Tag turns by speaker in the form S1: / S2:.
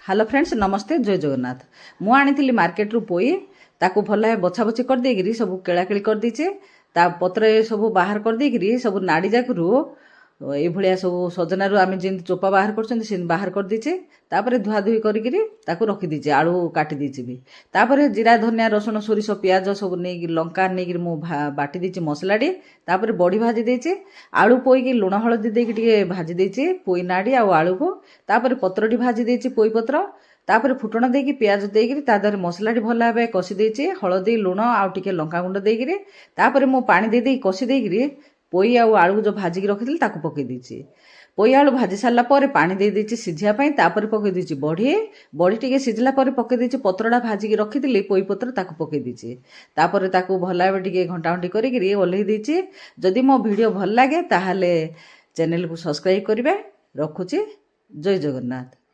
S1: Hello friends नमस्ते जय जगन्नाथ मु आनी मार्केट रु पोई ताकू भल बछा बछी कर देकरी सब केलाकेली कर दीचे ता पत्र सब बाहर कर देकरी सब नाड़ी जाकरू ये भलिया सब सजना रु आमे जिन चोपा बाहर करछन सिन बाहर कर दीचे तापरे धुआ धुई करिकरी ताकू रखी दीचे आलू काटी दीचे भी तापरे जीरा धनिया रसुण सोरिष प्याज सब नहीं लंका नहीं मु बाटी दीचे मसलाटी तापरे बड़ी भाजी देचे आलू पोई लुण हलदी देके टिके भाजी देचे पोई नाड़ी आ आलू को तापरे पत्रटी भाजी देचे पोई पत्र तापरे फुटण देकी प्याज देकरी ता देहरे मसलाटी भल भाबे कषि देचे हलदी लुण आउ टिके लंका गुंड देकरी तापरे मु पानी दे देई कषि देकरी पोई आउ आलू जो भाजिकी रखिथिल ताकू पकई दीची पोई आलू भाजी सारा पर पानी दे देची सिझिया पई तापरे पकई दीची बड़ी टिके सिझला पर पकई दीची पत्रडा भाजिकी रखिथिली पोई पत्र ताकू पकई दीची तापरे ताकू भल भाबे टिके घंटा घंटी करिकरी ओल्हेई दीची जदि मो वीडियो भल लागे ताहाले चैनल को सब्सक्राइब करिवे रखुची जय जगन्नाथ।